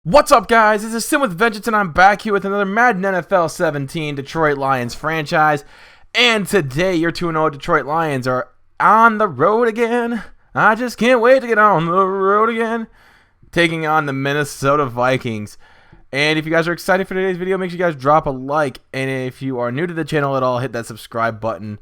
What's up, guys? This is Sim with Vengeance, and I'm back here with another Madden NFL 17 Detroit Lions franchise. And today, your 2-0 Detroit Lions are on the road again. I just can't wait to get on the road again. Taking on the Minnesota Vikings. And if you guys are excited for today's video, make sure you guys drop a like. And if you are new to the channel at all, hit that subscribe button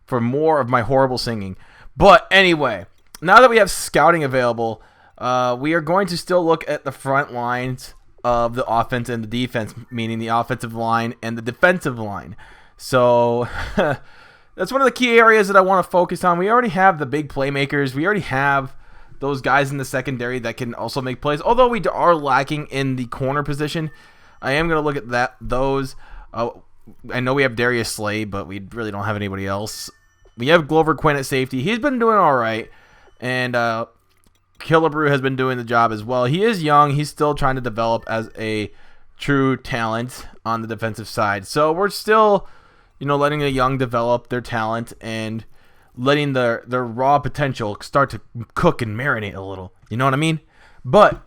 for more of my horrible singing. But anyway, now that we have scouting available, we are going to still look at the front lines of the offense and the defense, meaning the offensive line and the defensive line. So that's one of the key areas that I want to focus on. We already have the big playmakers. We already have those guys in the secondary that can also make plays. Although we are lacking in the corner position, I am going to look at those. I know we have Darius Slay, but we really don't have anybody else. We have Glover Quinn at safety. He's been doing all right. And Killebrew has been doing the job as well. He is young. He's still trying to develop as a true talent on the defensive side. So we're still, letting the young develop their talent and letting their raw potential start to cook and marinate a little. You know what I mean? But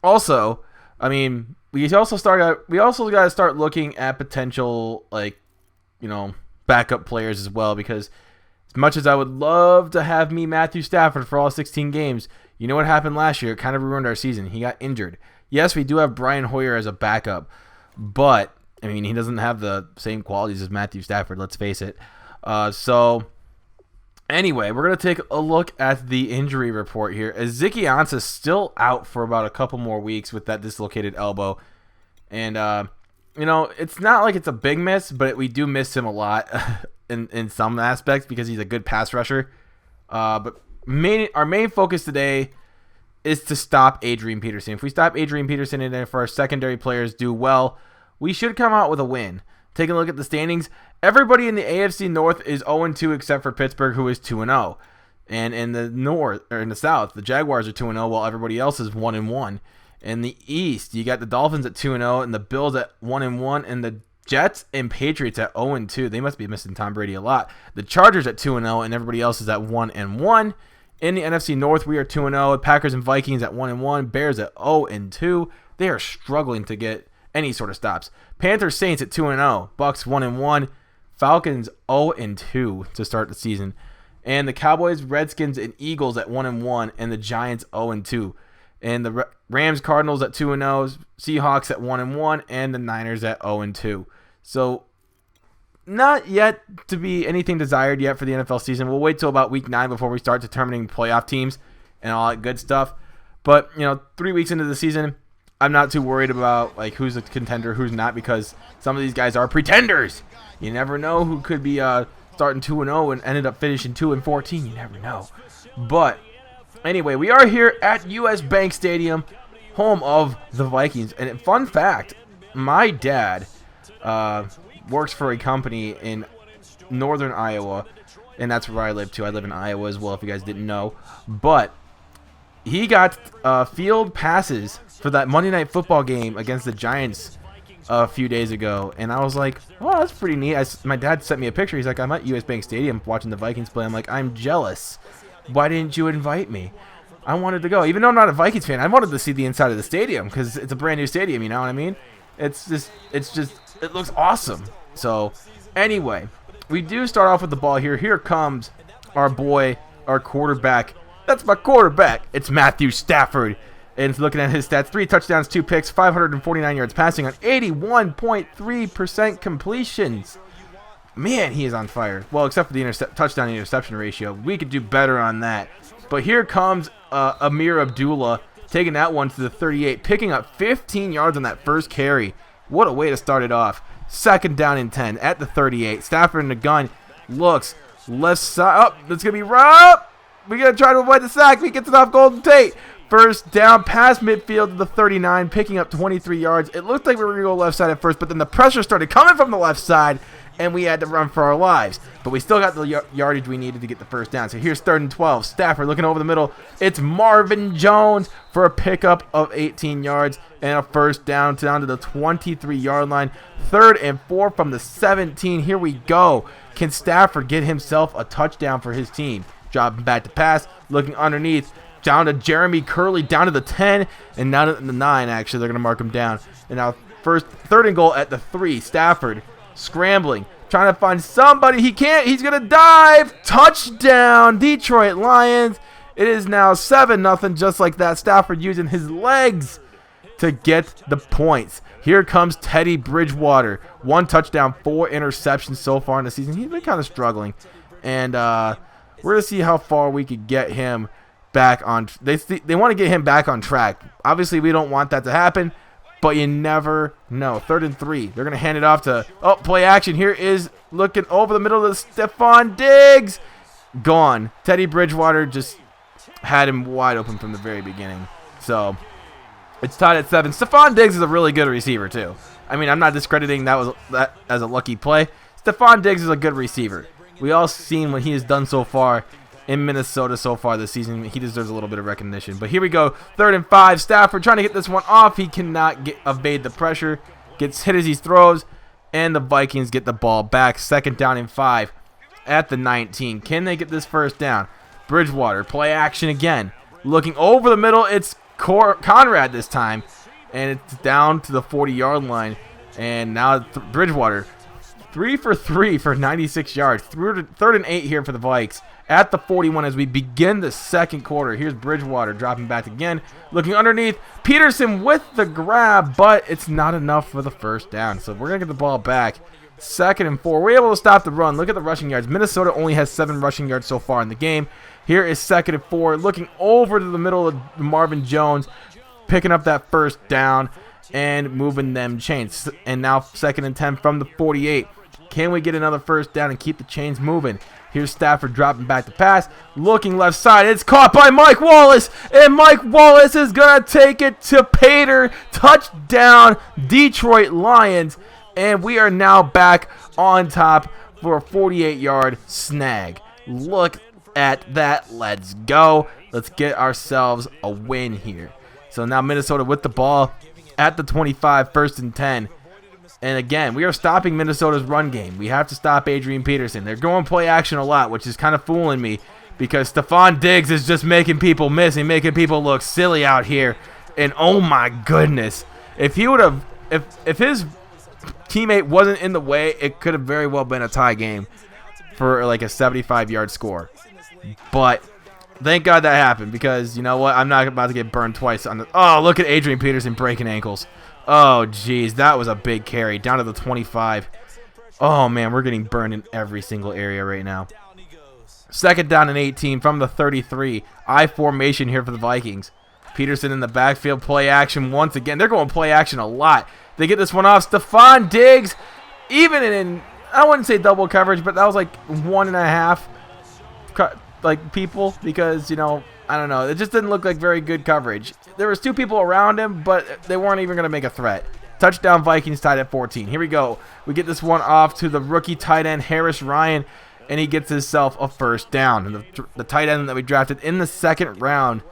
also, we also got to start looking at potential backup players as well, because as much as I would love to have Matthew Stafford for all 16 games, you know what happened last year? It kind of ruined our season. He got injured. Yes, we do have Brian Hoyer as a backup, but, he doesn't have the same qualities as Matthew Stafford, let's face it. So, anyway, we're going to take a look at the injury report here. Ezekiel Ansah is still out for about a couple more weeks with that dislocated elbow. And, it's not like it's a big miss, but we do miss him a lot. In some aspects, because he's a good pass rusher. But our main focus today is to stop Adrian Peterson. If we stop Adrian Peterson and if our secondary players do well, we should come out with a win. Taking a look at the standings, everybody in the AFC North is 0-2 except for Pittsburgh, who is 2-0. And in the North, or in the South, the Jaguars are 2-0 while everybody else is 1-1. In the East, you got the Dolphins at 2-0 and the Bills at 1-1 and the Jets and Patriots at 0-2. They must be missing Tom Brady a lot. The Chargers at 2-0, and everybody else is at 1-1. In the NFC North, we are 2-0. Packers and Vikings at 1-1. Bears at 0-2. They are struggling to get any sort of stops. Panthers, Saints at 2-0. Bucks 1-1. Falcons 0-2 to start the season. And the Cowboys, Redskins, and Eagles at 1-1, and the Giants 0-2. And the Rams, Cardinals at 2-0, Seahawks at 1-1, and the Niners at 0-2. So, not yet to be anything desired yet for the NFL season. We'll wait till about week 9 before we start determining playoff teams and all that good stuff. But, 3 weeks into the season, I'm not too worried about who's a contender, who's not, because some of these guys are pretenders. You never know who could be starting 2-0 and ended up finishing 2-14. You never know. But anyway, we are here at US Bank Stadium, home of the Vikings. And fun fact, my dad works for a company in northern Iowa, and that's where I live too. I live in Iowa as well, if you guys didn't know. But he got field passes for that Monday Night Football game against the Giants a few days ago. And I was like, oh, that's pretty neat. My dad sent me a picture. He's like, I'm at US Bank Stadium watching the Vikings play. I'm like, I'm jealous. Why didn't you invite me? I wanted to go. Even though I'm not a Vikings fan, I wanted to see the inside of the stadium because it's a brand new stadium, you know what I mean? It looks awesome. So, anyway, we do start off with the ball here. Here comes our boy, our quarterback. That's my quarterback. It's Matthew Stafford. And looking at his stats, 3 touchdowns, 2 picks, 549 yards passing on 81.3% completions. Man, he is on fire. Well, except for the touchdown-interception ratio. We could do better on that. But here comes Amir Abdullah taking that one to the 38, picking up 15 yards on that first carry. What a way to start it off. 2nd down and 10 at the 38. Stafford in the gun looks left side. Oh, that's going to be right up. We're going to try to avoid the sack. He gets it off Golden Tate. 1st down past midfield to the 39, picking up 23 yards. It looked like we were going to go left side at first, but then the pressure started coming from the left side, and we had to run for our lives. But we still got the yardage we needed to get the 1st down. So here's 3rd and 12. Stafford looking over the middle. It's Marvin Jones for a pickup of 18 yards and a 1st down to the 23-yard line. 3rd and 4 from the 17. Here we go. Can Stafford get himself a touchdown for his team? Dropping back to pass, looking underneath. down to Jeremy Curley, down to the 10, and down to the 9, actually. They're going to mark him down. And now third and goal at the 3. Stafford scrambling, trying to find somebody. He can't. He's going to dive. Touchdown, Detroit Lions. It is now 7-0, just like that. Stafford using his legs to get the points. Here comes Teddy Bridgewater. 1 touchdown, 4 interceptions so far in the season. He's been kind of struggling. And we're going to see how far we could get him back on. They want to get him back on track. Obviously, we don't want that to happen, but you never know. 3rd and 3. They're going to hand it off to, play action. Here is looking over the middle of Stephon Diggs. Gone. Teddy Bridgewater just had him wide open from the very beginning. So it's tied at 7. Stephon Diggs is a really good receiver too. I mean, I'm not discrediting that as a lucky play. Stephon Diggs is a good receiver. We all seen what he has done so far in Minnesota so far this season. He deserves a little bit of recognition. But here we go. 3rd and 5. Stafford trying to get this one off. He cannot evade the pressure. Gets hit as he throws. And the Vikings get the ball back. 2nd down and 5 at the 19. Can they get this first down? Bridgewater, play action again. Looking over the middle, it's Conrad this time. And it's down to the 40-yard line. And now Bridgewater, 3 for 3 for 96 yards. 3rd and 8 here for the Vikes. At the 41 as we begin the second quarter. Here's Bridgewater dropping back again. Looking underneath. Peterson with the grab, but it's not enough for the first down. So we're going to get the ball back. 2nd and 4. We're able to stop the run. Look at the rushing yards. Minnesota only has 7 rushing yards so far in the game. Here is 2nd and 4. Looking over to the middle of Marvin Jones. Picking up that first down and moving them chains. And now 2nd and 10 from the 48. Can we get another first down and keep the chains moving? Here's Stafford dropping back the pass. Looking left side. It's caught by Mike Wallace. And Mike Wallace is going to take it to Pater. Touchdown, Detroit Lions. And we are now back on top for a 48-yard snag. Look at that. Let's go. Let's get ourselves a win here. So now Minnesota with the ball at the 25, 1st and 10. And again, we are stopping Minnesota's run game. We have to stop Adrian Peterson. They're going play action a lot, which is kind of fooling me because Stephon Diggs is just making people miss and making people look silly out here. And oh my goodness, if he would have, if his teammate wasn't in the way, it could have very well been a tie game for like a 75-yard score. But thank God that happened because you know what? I'm not about to get burned twice on the. Oh, look at Adrian Peterson breaking ankles. Oh, geez, that was a big carry down to the 25. Oh, man, we're getting burned in every single area right now. 2nd down and 18 from the 33. I formation here for the Vikings. Peterson in the backfield, play action once again. They're going play action a lot. They get this one off. Stephon Diggs, even in, I wouldn't say double coverage, but that was like 1.5 like people because, you know, I don't know. It just didn't look like very good coverage. There was 2 people around him, but they weren't even going to make a threat. Touchdown Vikings tied at 14. Here we go. We get this one off to the rookie tight end, Harris Ryan, and he gets himself a first down. And the tight end that we drafted in the 2nd round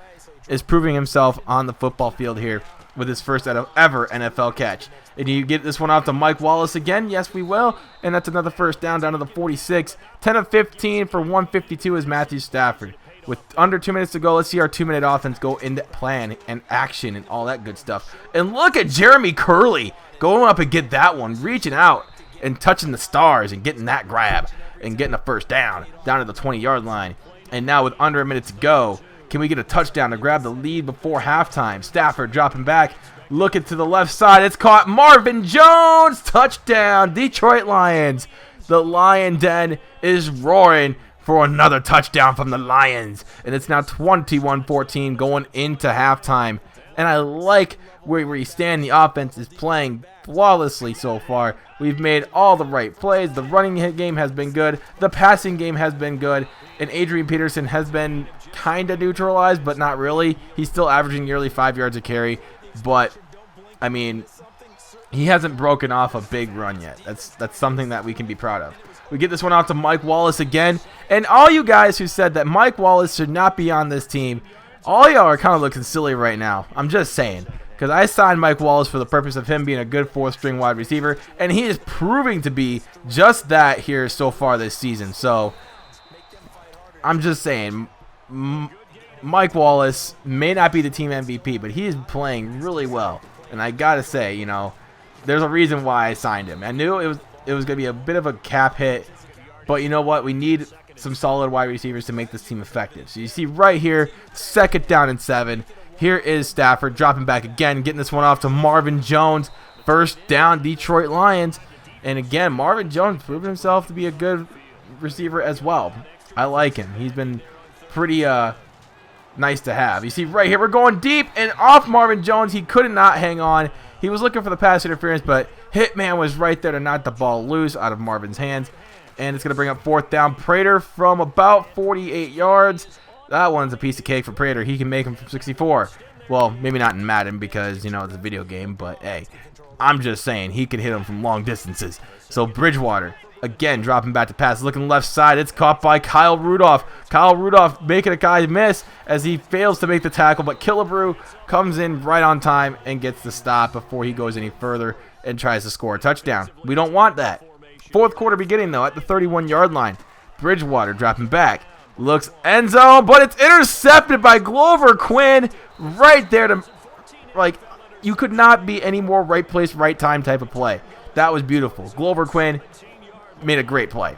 is proving himself on the football field here with his first ever NFL catch. And you get this one off to Mike Wallace again? Yes, we will. And that's another first down to the 46. 10 of 15 for 152 is Matthew Stafford. With under 2 minutes to go, let's see our 2-minute offense go into plan and action and all that good stuff. And look at Jeremy Curley going up and get that one, reaching out and touching the stars and getting that grab and getting a first down to the 20-yard line. And now with under a minute to go, can we get a touchdown to grab the lead before halftime? Stafford dropping back, looking to the left side. It's caught. Marvin Jones, touchdown, Detroit Lions. The Lion Den is roaring for another touchdown from the Lions. And it's now 21-14 going into halftime. And I like where we stand. The offense is playing flawlessly so far. We've made all the right plays. The running game has been good. The passing game has been good. And Adrian Peterson has been kind of neutralized, but not really. He's still averaging nearly 5 yards a carry. But, I mean, he hasn't broken off a big run yet. That's something that we can be proud of. We get this one out to Mike Wallace again. And all you guys who said that Mike Wallace should not be on this team, all y'all are kind of looking silly right now. I'm just saying. Because I signed Mike Wallace for the purpose of him being a good 4th-string wide receiver. And he is proving to be just that here so far this season. So, I'm just saying, Mike Wallace may not be the team MVP, but he is playing really well. And I got to say, you know, there's a reason why I signed him. I knew it was going to be a bit of a cap hit, but you know what? We need some solid wide receivers to make this team effective. So you see right here, 2nd down and 7. Here is Stafford dropping back again, getting this one off to Marvin Jones. 1st down, Detroit Lions. And again, Marvin Jones proven himself to be a good receiver as well. I like him. He's been pretty nice to have. You see right here, we're going deep and off Marvin Jones. He could not hang on. He was looking for the pass interference, but Hitman was right there to knock the ball loose out of Marvin's hands. And it's going to bring up 4th down. Prater from about 48 yards. That one's a piece of cake for Prater. He can make him from 64. Well, maybe not in Madden because, you know, it's a video game, but hey, I'm just saying he can hit him from long distances. So Bridgewater, again, dropping back to pass, looking left side. It's caught by Kyle Rudolph. Kyle Rudolph making a guy miss as he fails to make the tackle, but Killebrew comes in right on time and gets the stop before he goes any further and tries to score a touchdown. We don't want that. 4th quarter beginning, though, at the 31-yard line. Bridgewater dropping back. Looks end zone, but it's intercepted by Glover Quinn right there to, like, you could not be any more right place, right time type of play. That was beautiful. Glover Quinn made a great play.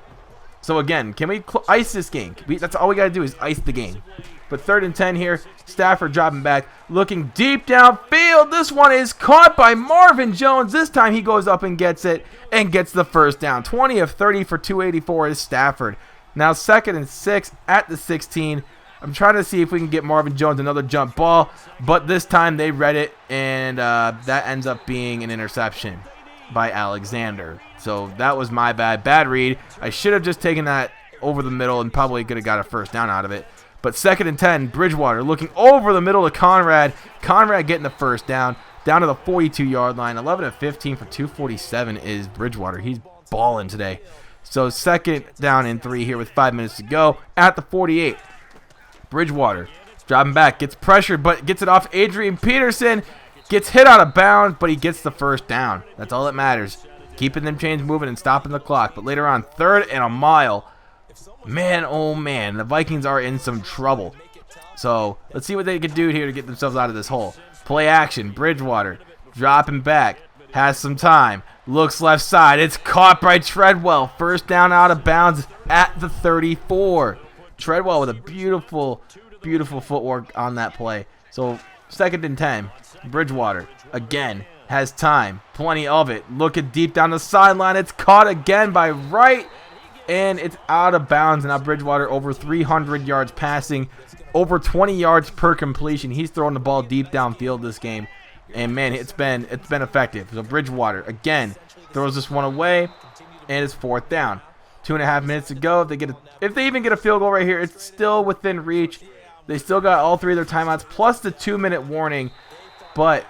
So again, can we ice this game? That's all we got to do is ice the game. But 3rd and 10 here. Stafford dropping back, looking deep downfield. This one is caught by Marvin Jones. This time he goes up and gets it and gets the 1st down. 20 of 30 for 284 is Stafford. Now 2nd and 6 at the 16. I'm trying to see if we can get Marvin Jones another jump ball, but this time they read it, and that ends up being an interception by Alexander. So that was my bad read. I should have just taken that over the middle and probably could have got a 1st down out of it. But 2nd and 10, Bridgewater looking over the middle to Conrad. Conrad getting the 1st down to the 42-yard line. 11 of 15 for 247 is Bridgewater. He's balling today. So 2nd down and 3 here with 5 minutes to go at the 48. Bridgewater dropping back, gets pressured, but gets it off Adrian Peterson. Gets hit out of bounds, but he gets the 1st down. That's all that matters. Keeping them chains moving and stopping the clock. But later on, 3rd and a mile. Man, oh man, the Vikings are in some trouble. So let's see what they can do here to get themselves out of this hole. Play action. Bridgewater dropping back. Has some time. Looks left side. It's caught by Treadwell. 1st down out of bounds at the 34. Treadwell with a beautiful, beautiful footwork on that play. So 2nd and 10. Bridgewater again has time. Plenty of it. Looking deep down the sideline. It's caught again by Wright. And it's out of bounds. Now Bridgewater over 300 yards passing. Over 20 yards per completion. He's throwing the ball deep downfield this game. And man, it's been effective. So Bridgewater again throws this one away, and it's 4th down. 2.5 minutes to go. If they even get a field goal right here, it's still within reach. They still got all 3 of their timeouts plus the 2-minute warning, but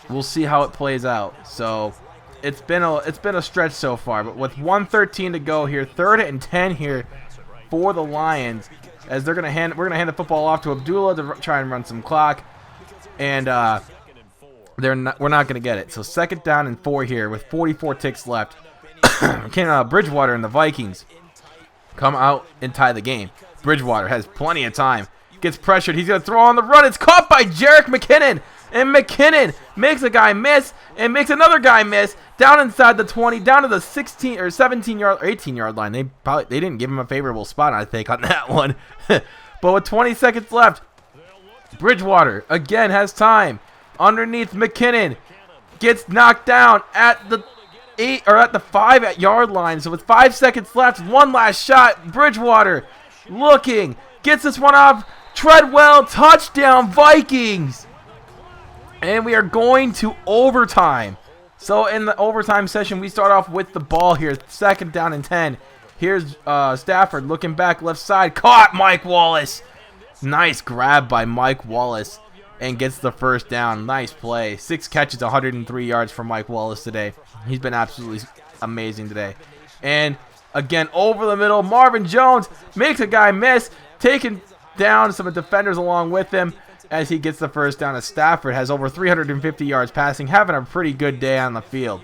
we'll see how it plays out. So it's been a stretch so far, but with 1:13 to go here, 3rd and 10 here for the Lions, as we're gonna hand the football off to Abdullah to try and run some clock, and we're not going to get it. So 2nd down and 4 here with 44 ticks left. Bridgewater and the Vikings come out and tie the game. Bridgewater has plenty of time. Gets pressured. He's going to throw on the run. It's caught by Jerick McKinnon. And McKinnon makes a guy miss and makes another guy miss down inside the 20, down to the 16 or 17-yard or 18-yard line. They didn't give him a favorable spot, I think, on that one. But with 20 seconds left, Bridgewater again has time. Underneath, McKinnon gets knocked down at the 5-yard line. So with 5 seconds left, one last shot. Bridgewater looking, gets this one off. Treadwell, touchdown, Vikings. And we are going to overtime. So in the overtime session, we start off with the ball here. 2nd down and 10. Here's Stafford looking back left side. Caught Mike Wallace. Nice grab by Mike Wallace. And gets the 1st down. Nice play. 6 catches, 103 yards for Mike Wallace today. He's been absolutely amazing today. And again, over the middle, Marvin Jones makes a guy miss, taking down some defenders along with him as he gets the 1st down. As Stafford has over 350 yards passing, having a pretty good day on the field.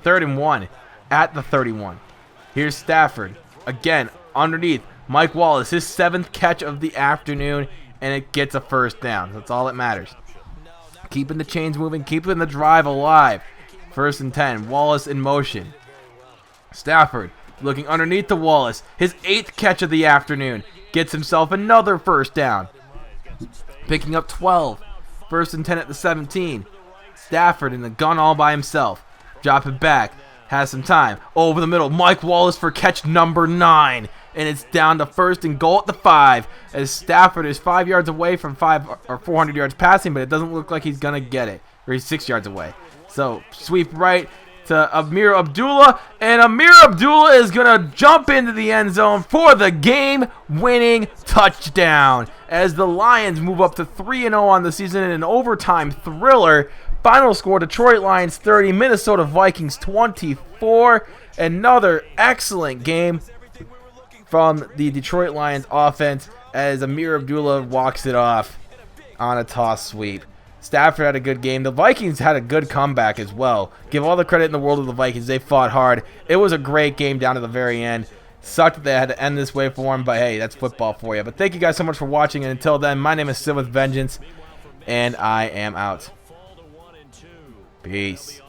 3rd and 1 at the 31. Here's Stafford again underneath. Mike Wallace, his 7th catch of the afternoon, and it gets a first down. That's all that matters. Keeping the chains moving, keeping the drive alive. 1st and 10. Wallace in motion. Stafford looking underneath to Wallace. His 8th catch of the afternoon. Gets himself another first down. Picking up 12. 1st and 10 at the 17. Stafford in the gun all by himself. Drop it back. Has some time. Over the middle. Mike Wallace for catch number 9. And it's down to 1st and goal at the 5. As Stafford is 5 yards away from 400 yards passing, but it doesn't look like he's going to get it. Or he's 6 yards away. So sweep right to Amir Abdullah. And Amir Abdullah is going to jump into the end zone for the game-winning touchdown. As the Lions move up to 3-0 on the season in an overtime thriller. Final score, Detroit Lions 30, Minnesota Vikings 24. Another excellent game from the Detroit Lions offense as Amir Abdullah walks it off on a toss sweep. Stafford had a good game. The Vikings had a good comeback as well. Give all the credit in the world to the Vikings. They fought hard. It was a great game down to the very end. Sucked that they had to end this way for them, but hey, that's football for you. But thank you guys so much for watching, and until then, my name is Sid with Vengeance, and I am out. Peace.